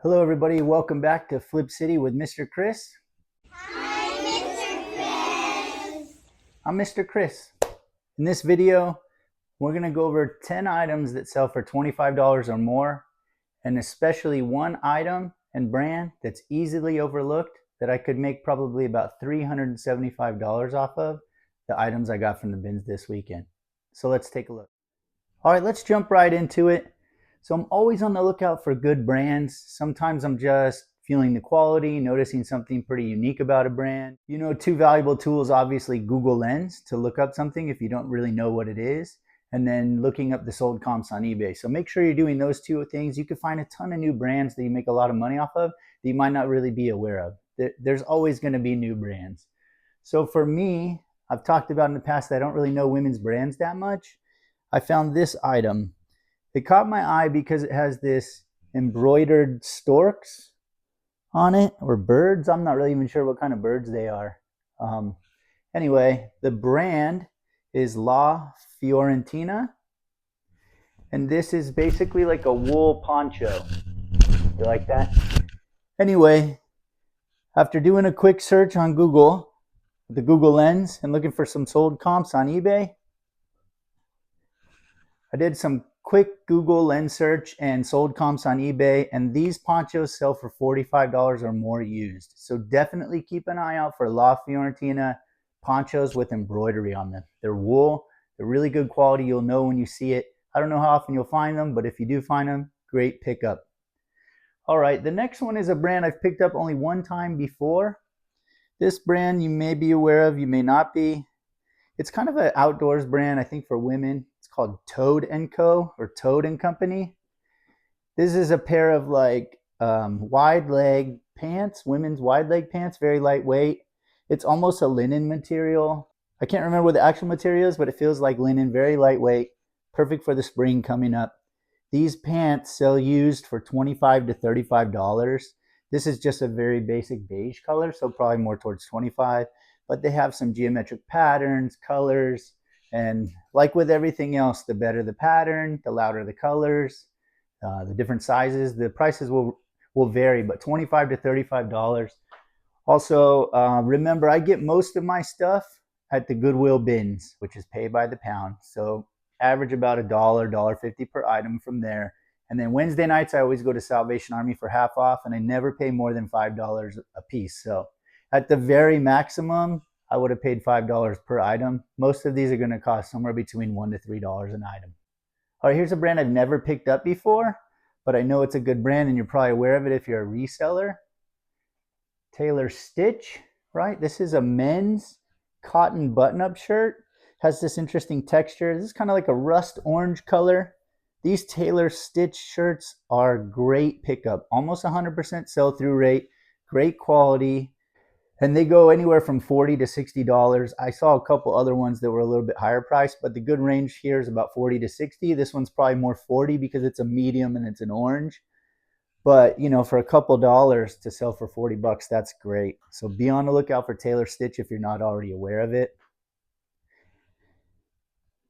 Hello everybody, welcome back to Flip City with Mr. Chris. Hi, Mr. Chris. I'm Mr. Chris. In this video, we're going to go over 10 items that sell for $25 or more, and especially one item and brand that's easily overlooked that I could make probably about $375 off of the items I got from the bins this weekend. So let's take a look. All right, let's jump right into it. So I'm always on the lookout for good brands. Sometimes I'm just feeling the quality, noticing something pretty unique about a brand. You know, two valuable tools, obviously Google Lens to look up something if you don't really know what it is, and then looking up the sold comps on eBay. So make sure you're doing those two things. You can find a ton of new brands that you make a lot of money off of that you might not really be aware of. There's always going to be new brands. So for me, I've talked about in the past that I don't really know women's brands that much. I found this item. It caught my eye because it has this embroidered storks on it, or birds. I'm not really even sure what kind of birds they are. Anyway, the brand is La Fiorentina, and this is basically like a wool poncho. You like that? Anyway, after doing a quick search on Google, with the Google Lens, and looking for some sold comps on eBay, I did some quick Google Lens search and sold comps on eBay, and these ponchos sell for $45 or more used. So definitely keep an eye out for La Fiorentina ponchos with embroidery on them. They're wool, they're really good quality. You'll know when you see it. I don't know how often you'll find them, but if you do find them, great pickup. All right, the next one is a brand I've picked up only one time before. This brand you may be aware of, you may not be. It's kind of an outdoors brand, I think, for women. It's called Toad & Co. or Toad & Company. This is a pair of like wide leg pants, women's wide leg pants, very lightweight. It's almost a linen material. I can't remember what the actual material is, but it feels like linen, very lightweight, perfect for the spring coming up. These pants sell used for $25 to $35. This is just a very basic beige color, so probably more towards 25, but they have some geometric patterns, colors, and like with everything else, the better the pattern, the louder the colors, the different sizes, the prices will vary, but $25 to $35. Also, remember, I get most of my stuff at the Goodwill bins, which is paid by the pound. So average about $1.50 per item from there. And then Wednesday nights, I always go to Salvation Army for half off, and I never pay more than $5 a piece. So at the very maximum, I would have paid $5 per item. Most of these are going to cost somewhere between $1 to $3 an item. All right, here's a brand I've never picked up before, but I know it's a good brand, and you're probably aware of it if you're a reseller. Taylor Stitch, right? This is a men's cotton button-up shirt. Has this interesting texture. This is kind of like a rust orange color. These Taylor Stitch shirts are great pickup. Almost 100% sell-through rate, great quality, and they go anywhere from $40 to $60. I saw a couple other ones that were a little bit higher priced, but the good range here is about 40 to 60. This one's probably more 40 because it's a medium and it's an orange. But, you know, for a couple dollars to sell for 40 bucks, that's great. So be on the lookout for Taylor Stitch if you're not already aware of it.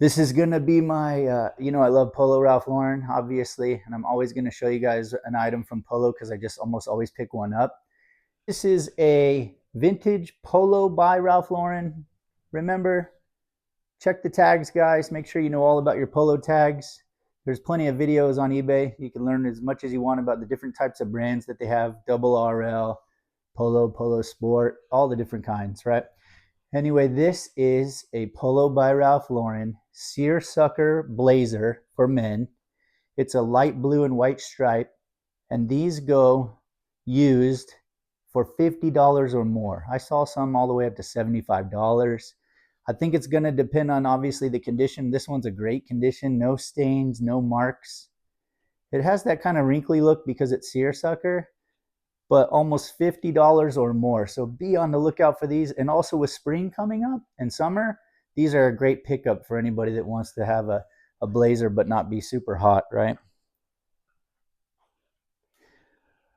This is going to be my, I love Polo Ralph Lauren, obviously, and I'm always going to show you guys an item from Polo because I just almost always pick one up. This is a vintage Polo by Ralph Lauren. Remember, check the tags, guys. Make sure you know all about your Polo tags. There's plenty of videos on eBay. You can learn as much as you want about the different types of brands that they have, double RL, Polo, Polo Sport, all the different kinds, right? Anyway, this is a Polo by Ralph Lauren seersucker blazer for men. It's a light blue and white stripe, and these go used for $50 or more. I saw some all the way up to $75. I think it's going to depend on, obviously, the condition. This one's a great condition. No stains, no marks. It has that kind of wrinkly look because it's seersucker, but almost $50 or more. So be on the lookout for these. And also with spring coming up and summer, these are a great pickup for anybody that wants to have a blazer but not be super hot, right?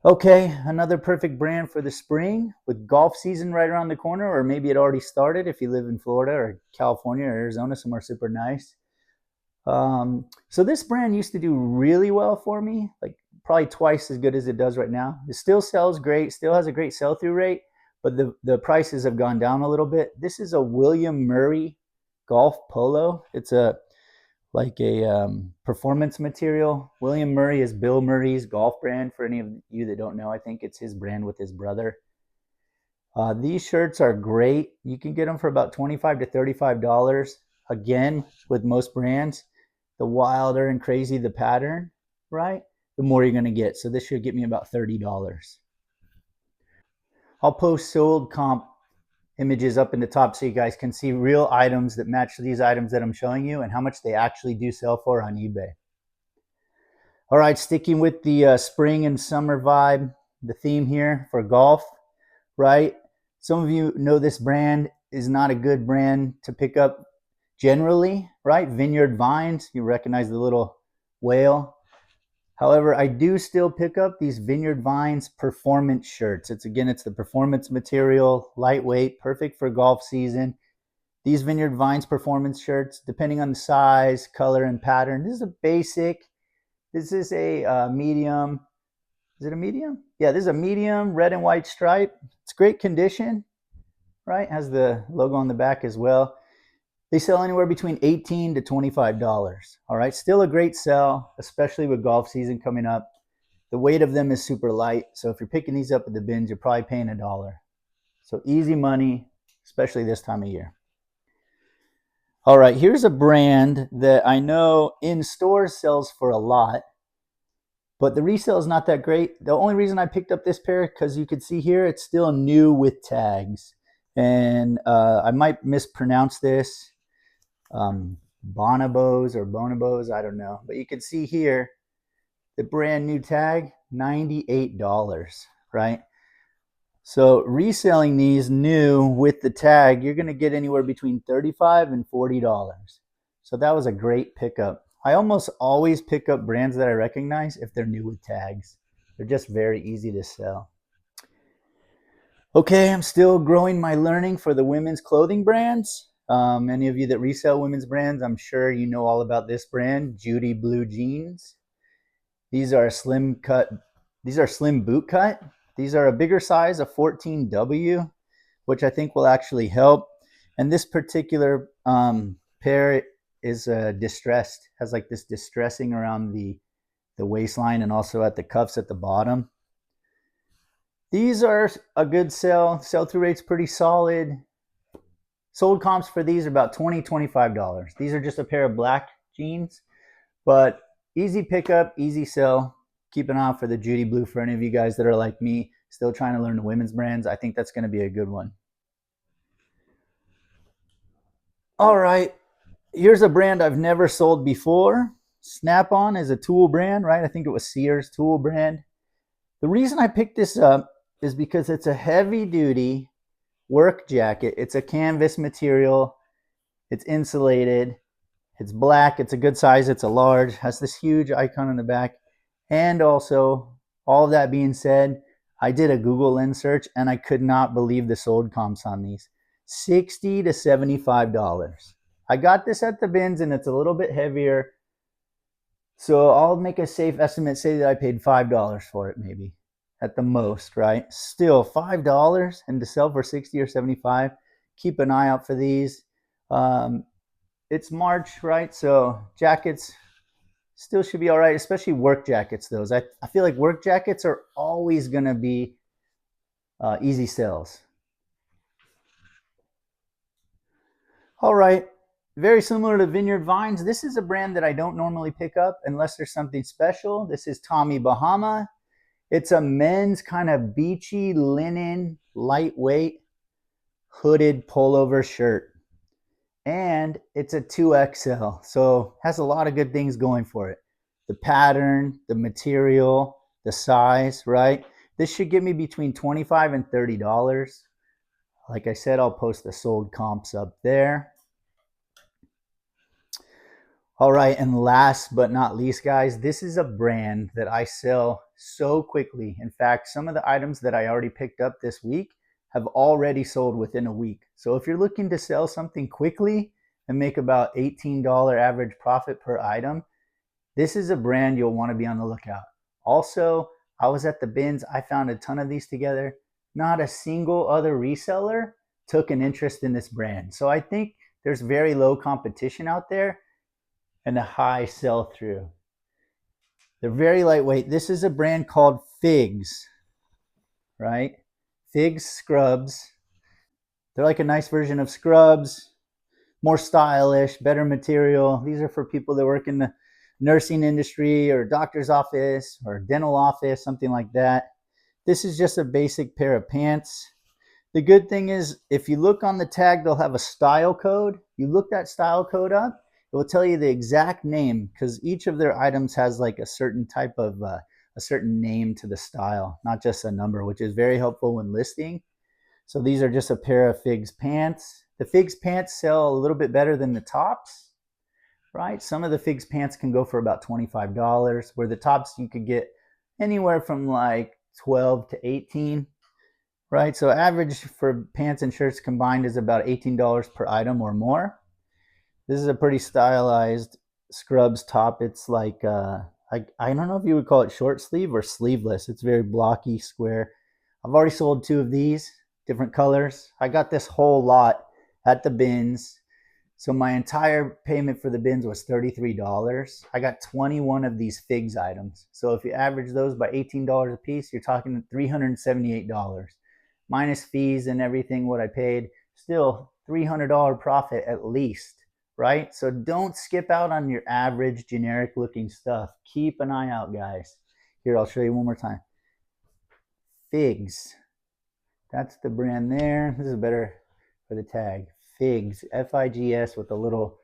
Okay, another perfect brand for the spring with golf season right around the corner, or maybe it already started if you live in Florida or California or Arizona, somewhere super nice. So this brand used to do really well for me, like probably twice as good as it does right now. It still sells great, still has a great sell-through rate, but the prices have gone down a little bit. This is a William Murray golf polo. It's a performance material. William Murray is Bill Murray's golf brand. For any of you that don't know, I think it's his brand with his brother. These shirts are great. You can get them for about $25 to $35. Again, with most brands, the wilder and crazy the pattern, right, the more you're going to get. So this should get me about $30. I'll post sold comp images up in the top so you guys can see real items that match these items that I'm showing you and how much they actually do sell for on eBay. All right, sticking with the spring and summer vibe, the theme here for golf, right? Some of you know this brand is not a good brand to pick up generally, right? Vineyard Vines, you recognize the little whale. However, I do still pick up these Vineyard Vines performance shirts. It's the performance material, lightweight, perfect for golf season. These Vineyard Vines performance shirts, depending on the size, color, and pattern, this is a basic. This is a medium. Is it a medium? Yeah, this is a medium red and white stripe. It's great condition, right? Has the logo on the back as well. They sell anywhere between $18 to $25. All right, still a great sell, especially with golf season coming up. The weight of them is super light, so if you're picking these up at the bins, you're probably paying $1. So easy money, especially this time of year. All right, here's a brand that I know in stores sells for a lot, but the resale is not that great. The only reason I picked up this pair, because you can see here, it's still new with tags. And I might mispronounce this. Bonobos or Bonobos, I don't know. But you can see here, the brand new tag, $98, right? So reselling these new with the tag, you're going to get anywhere between $35 and $40. So that was a great pickup. I almost always pick up brands that I recognize if they're new with tags. They're just very easy to sell. Okay, I'm still growing my learning for the women's clothing brands. Any of you that resell women's brands, I'm sure you know all about this brand, Judy Blue Jeans. These are slim boot cut. These are a bigger size, a 14W, which I think will actually help. And this particular pair is distressed, has like this distressing around the waistline and also at the cuffs at the bottom. These are a good sell-through rate's pretty solid. Sold comps for these are about $20, $25. These are just a pair of black jeans, but easy pickup, easy sell. Keep an eye out for the Judy Blue for any of you guys that are like me, still trying to learn the women's brands. I think that's going to be a good one. All right, here's a brand I've never sold before. Snap-on is a tool brand, right? I think it was Sears tool brand. The reason I picked this up is because it's a heavy-duty work jacket. It's a canvas material. It's insulated. It's black. It's a good size. It's a large. Has this huge icon on the back. And also, all of that being said, I did a Google lens search and I could not believe the sold comps on these. $60 to $75. I got this at the bins and it's a little bit heavier. So I'll make a safe estimate, say that I paid $5 for it maybe at the most, right? Still $5 and to sell for 60 or 75. Keep an eye out for these. It's March, right? So jackets still should be all right, especially work jackets. Those I feel like work jackets are always going to be easy sells. All right, very similar to Vineyard Vines. This is a brand that I don't normally pick up unless there's something special. This is Tommy Bahama. It's a men's kind of beachy linen, lightweight, hooded pullover shirt. And it's a 2XL, so has a lot of good things going for it. The pattern, the material, the size, right? This should give me between $25 and $30. Like I said, I'll post the sold comps up there. All right, and last but not least, guys, this is a brand that I sell so quickly. In fact, some of the items that I already picked up this week have already sold within a week. So if you're looking to sell something quickly and make about $18 average profit per item, this is a brand you'll want to be on the lookout. Also, I was at the bins, I found a ton of these together. Not a single other reseller took an interest in this brand. So I think there's very low competition out there and a high sell through. They're very lightweight. This is a brand called Figs, right? Figs Scrubs. They're like a nice version of Scrubs, more stylish, better material. These are for people that work in the nursing industry or doctor's office or dental office, something like that. This is just a basic pair of pants. The good thing is, if you look on the tag, they'll have a style code. You look that style code up, it will tell you the exact name, because each of their items has like a certain type of a certain name to the style, not just a number, which is very helpful when listing. So these are just a pair of Figs pants. The Figs pants sell a little bit better than the tops, right? Some of the Figs pants can go for about $25, where the tops you could get anywhere from like 12 to 18, right? So average for pants and shirts combined is about $18 per item or more. This is a pretty stylized Scrubs top. It's like I don't know if you would call it short sleeve or sleeveless. It's very blocky, square. I've already sold 2 of these, different colors. I got this whole lot at the bins. So my entire payment for the bins was $33. I got 21 of these Figs items. So if you average those by $18 a piece, you're talking $378. Minus fees and everything, what I paid, still $300 profit at least, right? So don't skip out on your average generic looking stuff. Keep an eye out, guys. Here, I'll show you one more time. Figs. That's the brand there. This is better for the tag. Figs, F-I-G-S with a little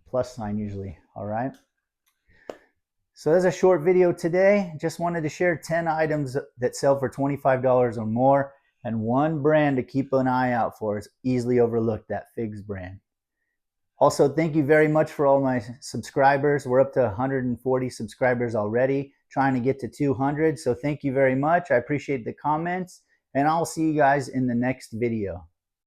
plus sign usually, all right? So that's a short video today. Just wanted to share 10 items that sell for $25 or more, and one brand to keep an eye out for is easily overlooked, that Figs brand. Also, thank you very much for all my subscribers. We're up to 140 subscribers already, trying to get to 200. So thank you very much. I appreciate the comments, and I'll see you guys in the next video.